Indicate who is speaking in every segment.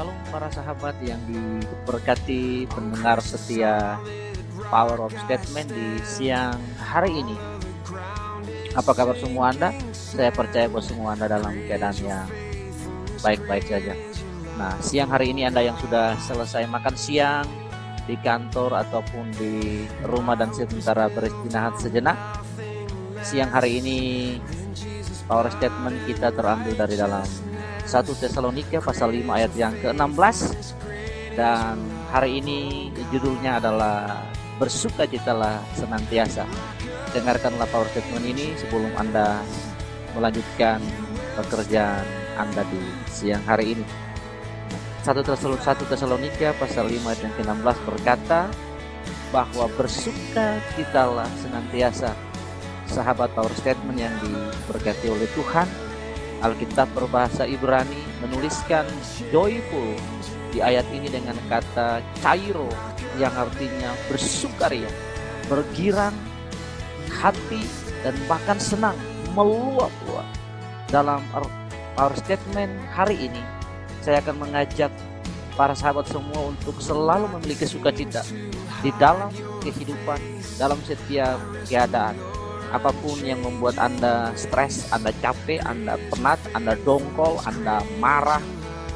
Speaker 1: Shalom para sahabat yang diberkati pendengar setia Power of Statement di siang hari ini. Apa kabar semua Anda? Saya percaya bahwa semua Anda dalam keadaan yang baik-baik saja. Nah, siang hari ini Anda yang sudah selesai makan siang di kantor ataupun di rumah dan sementara beristirahat sejenak, siang hari ini Power Statement kita terambil dari dalam 1 Tesalonika pasal 5 ayat yang ke-16, dan hari ini judulnya adalah bersukacitalah senantiasa. Dengarkanlah Power Statement ini sebelum Anda melanjutkan pekerjaan Anda di siang hari ini. 1 Tesalonika pasal 5 ayat yang ke-16 berkata bahwa bersukacitalah senantiasa. Sahabat Power Statement yang diberkati oleh Tuhan, Alkitab berbahasa Ibrani menuliskan joyful di ayat ini dengan kata chairo yang artinya bersukaria, bergirang hati, dan bahkan senang, meluap-luap. Dalam Power Statement hari ini, saya akan mengajak para sahabat semua untuk selalu memiliki sukacita di dalam kehidupan, dalam setiap keadaan. Apapun yang membuat Anda stres, Anda capek, Anda penat, Anda dongkol, Anda marah,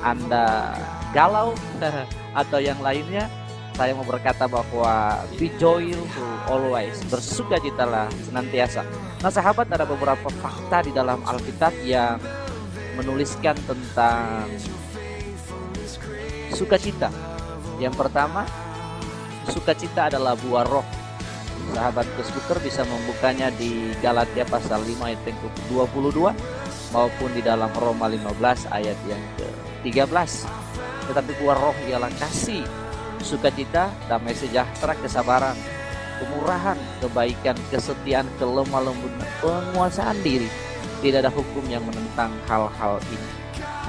Speaker 1: Anda galau, atau yang lainnya, saya mau berkata bahwa be joyful always, bersukacitalah senantiasa. Nah sahabat, ada beberapa fakta di dalam Alkitab yang menuliskan tentang sukacita. Yang pertama, sukacita adalah buah roh. Sahabat Facebooker bisa membukanya di Galatia pasal 5 ayat yang ke-22 maupun di dalam Roma 15 ayat yang ke-13. Tetapi buah roh ialah kasih, sukacita, damai sejahtera, kesabaran, kemurahan, kebaikan, kesetiaan, kelemah lembutan, penguasaan diri. Tidak ada hukum yang menentang hal-hal ini.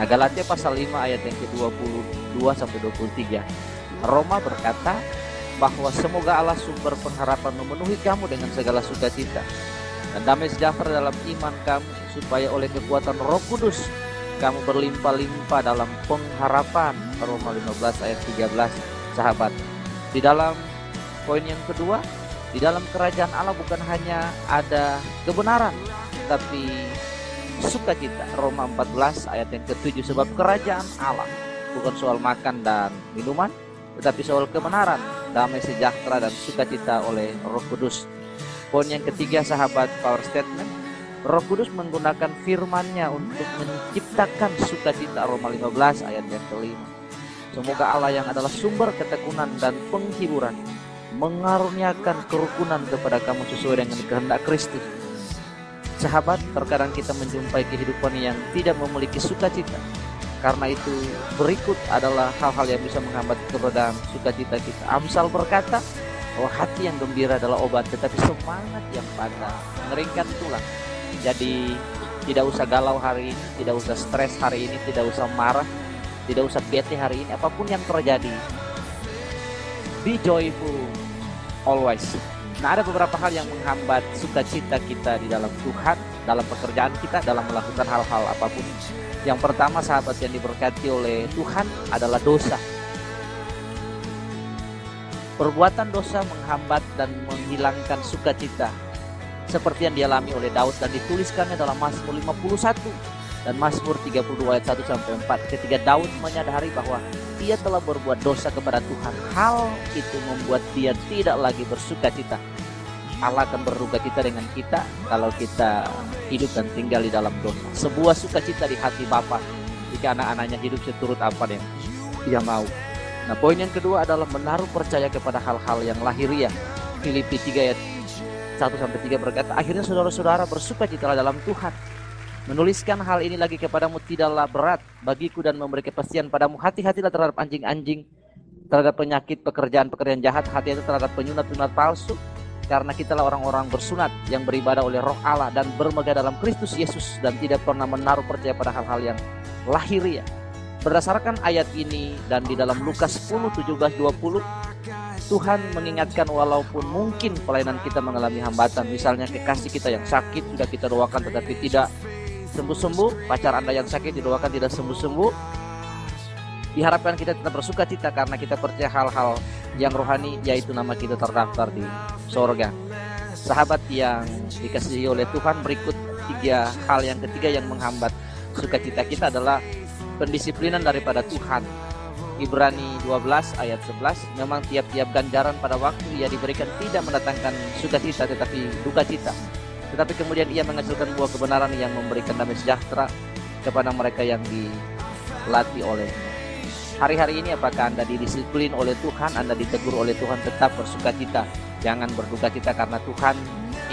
Speaker 1: Nah, Galatia pasal 5 ayat yang ke-22 sampai 23. Roma berkata bahwa semoga Allah sumber pengharapan memenuhi kamu dengan segala sukacita dan damai sejahtera dalam iman kamu, supaya oleh kekuatan Roh Kudus kamu berlimpah-limpah dalam pengharapan. Roma 15 ayat 13. Sahabat, di dalam poin yang kedua, di dalam kerajaan Allah bukan hanya ada kebenaran, tapi sukacita. Roma 14 ayat yang ke-7. Sebab kerajaan Allah bukan soal makan dan minuman, tetapi soal kebenaran, damai sejahtera, dan sukacita oleh Roh Kudus. Poin yang ketiga, sahabat Power Statement, Roh Kudus menggunakan firman-Nya untuk menciptakan sukacita. Roma 15 ayat yang ke-5. Semoga Allah yang adalah sumber ketekunan dan penghiburan mengaruniakan kerukunan kepada kamu sesuai dengan kehendak Kristus. Sahabat, terkadang kita menjumpai kehidupan yang tidak memiliki sukacita. Karena itu berikut adalah hal-hal yang bisa menghambat keberadaan sukacita kita. Amsal berkata bahwa hati yang gembira adalah obat, tetapi semangat yang padam mengeringkan tulang. Jadi tidak usah galau hari ini, tidak usah stres hari ini, tidak usah marah, tidak usah bete hari ini. Apapun yang terjadi, be joyful always. Nah, ada beberapa hal yang menghambat sukacita kita di dalam Tuhan, dalam pekerjaan kita, dalam melakukan hal-hal apapun. Yang pertama, sahabat yang diberkati oleh Tuhan, adalah dosa. Perbuatan dosa menghambat dan menghilangkan sukacita, seperti yang dialami oleh Daud dan dituliskannya dalam Mazmur 51 dan Mazmur 32 ayat 1 sampai 4. Ketika Daud menyadari bahwa dia telah berbuat dosa kepada Tuhan, hal itu membuat dia tidak lagi bersukacita. Allah akan berduka cita dengan kita kalau kita hidup dan tinggal di dalam dosa. Sebuah sukacita di hati Bapa jika anak-anaknya hidup seturut apa yang dia mau. Nah, poin yang kedua adalah menaruh percaya kepada hal-hal yang lahiriah. Filipi 3 ayat 1-3 berkata, akhirnya saudara-saudara bersukacitalah dalam Tuhan. Menuliskan hal ini lagi kepadamu tidaklah berat bagiku dan memberi kepastian padamu. Hati-hatilah terhadap anjing-anjing, terhadap penyakit pekerjaan-pekerjaan jahat, hati-hati terhadap penyunat-penyunat palsu. Karena kitalah orang-orang bersunat yang beribadah oleh Roh Allah dan bermegah dalam Kristus Yesus, dan tidak pernah menaruh percaya pada hal-hal yang lahiriah. Berdasarkan ayat ini dan di dalam Lukas 10:17-20, Tuhan mengingatkan walaupun mungkin pelayanan kita mengalami hambatan, misalnya kekasih kita yang sakit sudah kita doakan tetapi tidak sembuh-sembuh, pacar Anda yang sakit didoakan tidak sembuh-sembuh, Diharapkan kita tetap bersuka cita karena kita percaya hal-hal yang rohani, yaitu nama kita terdaftar di sorga. Sahabat yang dikasihi oleh Tuhan, berikut hal yang ketiga yang menghambat sukacita kita adalah pendisiplinan daripada Tuhan. Ibrani 12 ayat 11, memang tiap-tiap ganjaran pada waktu ia diberikan tidak mendatangkan sukacita tetapi duka cita. Tetapi kemudian ia menghasilkan buah kebenaran yang memberikan damai sejahtera kepada mereka yang dilatih olehnya. Hari-hari ini apakah Anda didisiplin oleh Tuhan, Anda ditegur oleh Tuhan, tetap bersuka cita. Jangan berduka cita karena Tuhan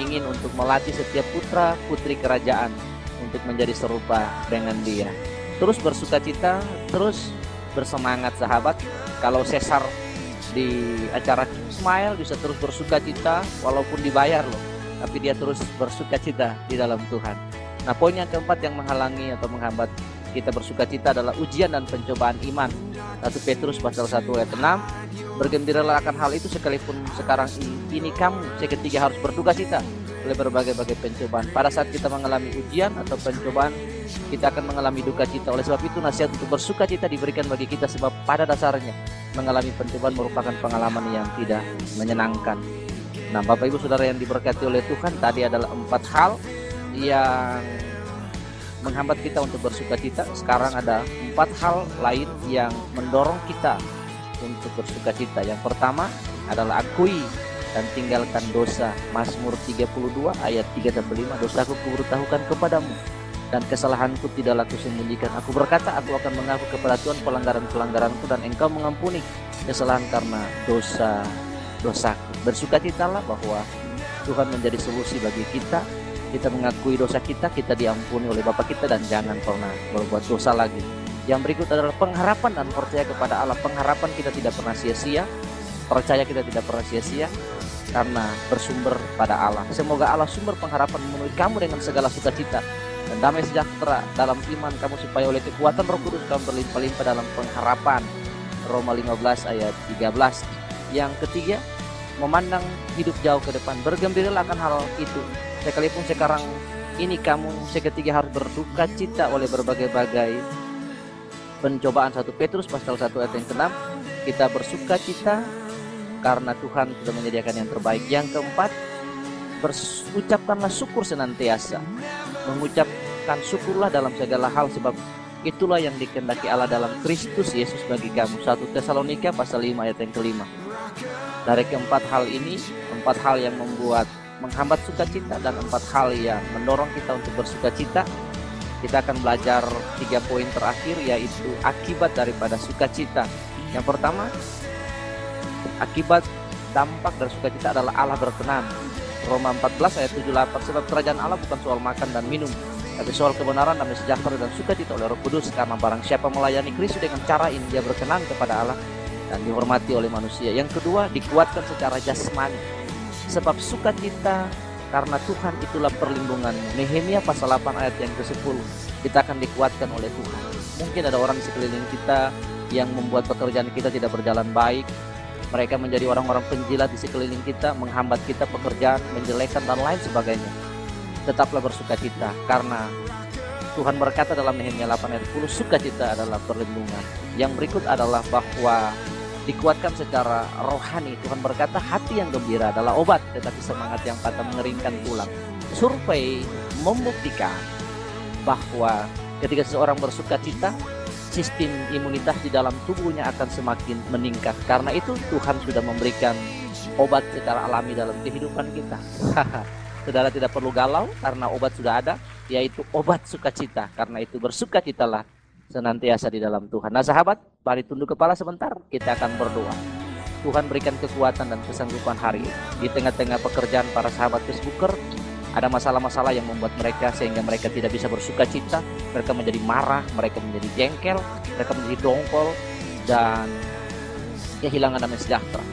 Speaker 1: ingin untuk melatih setiap putra putri kerajaan untuk menjadi serupa dengan Dia. Terus bersuka cita, terus bersemangat sahabat. Kalau Caesar di acara Smile bisa terus bersuka cita walaupun dibayar loh, tapi dia terus bersuka cita di dalam Tuhan. Nah, poin yang keempat yang menghalangi atau menghambat kita bersuka cita adalah ujian dan pencobaan iman. 1 Petrus pasal 1 ayat 6, bergembiralah akan hal itu sekalipun sekarang ini kamu seketiga harus berduka cita oleh berbagai-bagai pencobaan. Pada saat kita mengalami ujian atau pencobaan, kita akan mengalami duka cita. Oleh sebab itu nasihat untuk bersuka cita diberikan bagi kita, sebab pada dasarnya mengalami pencobaan merupakan pengalaman yang tidak menyenangkan. Nah, Bapak Ibu Saudara yang diberkati oleh Tuhan, tadi adalah 4 hal yang menghambat kita untuk bersuka cita. Sekarang ada 4 hal lain yang mendorong kita untuk bersuka cita. Yang pertama adalah akui dan tinggalkan dosa. Mazmur 32 ayat 3-5, dosaku kuberitahukan kepadamu dan kesalahanku tidaklah kusembunyikan. Aku berkata, aku akan mengaku kepada Tuhan pelanggaran-pelanggaranku, dan Engkau mengampuni kesalahan karena dosaku. Bersukacitalah bahwa Tuhan menjadi solusi bagi kita. Kita mengakui dosa kita, kita diampuni oleh Bapa kita, dan jangan pernah berbuat dosa lagi. Yang berikut adalah pengharapan dan percaya kepada Allah. Pengharapan kita tidak pernah sia-sia, percaya kita tidak pernah sia-sia karena bersumber pada Allah. Semoga Allah sumber pengharapan memenuhi kamu dengan segala sukacita dan damai sejahtera dalam iman kamu, supaya oleh kekuatan Roh Kudus kamu berlimpah-limpah dalam pengharapan. Roma 15 ayat 13. Yang ketiga, memandang hidup jauh ke depan. Bergembiralah akan hal itu sekalipun sekarang ini kamu seketiga harus berduka cita oleh berbagai-bagai pencobaan. 1 Petrus pasal 1 ayat yang ke-6, kita bersuka cita karena Tuhan sudah menyediakan yang terbaik. Yang keempat, berucapkanlah syukur senantiasa. Mengucapkan syukurlah dalam segala hal, sebab itulah yang dikehendaki Allah dalam Kristus Yesus bagi kamu. 1 Tesalonika pasal 5 ayat yang ke-5. Dari keempat hal ini, 4 hal yang menghambat sukacita dan 4 hal yang mendorong kita untuk bersukacita, kita akan belajar 3 poin terakhir, yaitu akibat daripada sukacita. Yang pertama, akibat dampak dari sukacita adalah Allah berkenan. Roma 14 ayat 78, sebab kerajaan Allah bukan soal makan dan minum, tapi soal kebenaran, damai sejahtera dan sukacita oleh Roh Kudus. Karena barang siapa melayani Kristus dengan cara ini, dia berkenan kepada Allah dan dihormati oleh manusia. Yang kedua, dikuatkan secara jasmani, sebab sukacita karena Tuhan itulah perlindunganmu. Nehemia pasal 8 ayat yang ke-10, kita akan dikuatkan oleh Tuhan. Mungkin ada orang di sekeliling kita yang membuat pekerjaan kita tidak berjalan baik. Mereka menjadi orang-orang penjilat di sekeliling kita, menghambat kita pekerjaan, menjelekkan dan lain sebagainya. Tetaplah bersukacita, karena Tuhan berkata dalam Nehemia 8 ayat 10, sukacita adalah perlindungan. Yang berikut adalah bahwa dikuatkan secara rohani. Tuhan berkata, hati yang gembira adalah obat, tetapi semangat yang patah mengeringkan tulang. Survei membuktikan bahwa ketika seseorang bersukacita, sistem imunitas di dalam tubuhnya akan semakin meningkat. Karena itu Tuhan sudah memberikan obat secara alami dalam kehidupan kita. Saudara tidak perlu galau karena obat sudah ada, yaitu obat sukacita. Karena itu bersukacitalah senantiasa di dalam Tuhan. Nah sahabat, mari tunduk kepala sebentar, kita akan berdoa. Tuhan berikan kekuatan dan kesanggupan hari ini. Di tengah-tengah pekerjaan para sahabat Facebooker, ada masalah-masalah yang membuat mereka sehingga mereka tidak bisa bersuka cita. Mereka menjadi marah, mereka menjadi jengkel, mereka menjadi dongkol, dan kehilangan damai sejahtera.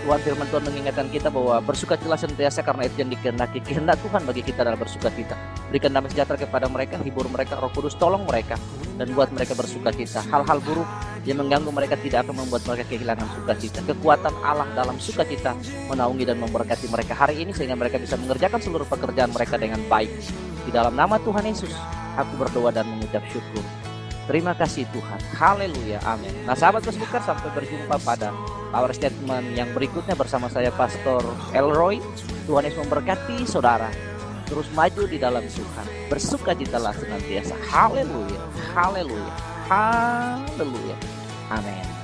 Speaker 1: Tuhan, firman Tuhan mengingatkan kita bahwa bersukacitalah senantiasa karena itu yang dikehendaki. Kehendak Tuhan bagi kita adalah bersukacita. Berikan damai sejahtera kepada mereka, hibur mereka, Roh Kudus tolong mereka dan buat mereka bersukacita. Hal-hal buruk yang mengganggu mereka tidak akan membuat mereka kehilangan sukacita. Kekuatan Allah dalam sukacita menaungi dan memberkati mereka hari ini sehingga mereka bisa mengerjakan seluruh pekerjaan mereka dengan baik. Di dalam nama Tuhan Yesus, aku berdoa dan mengucap syukur. Terima kasih Tuhan. Haleluya. Amin. Nah sahabat Facebooker, sampai berjumpa pada Power Statement yang berikutnya bersama saya Pastor Elroy. Tuhan Yesus memberkati saudara. Terus maju di dalam Tuhan. Bersukacitalah senantiasa. Haleluya. Haleluya. Haleluya. Amin.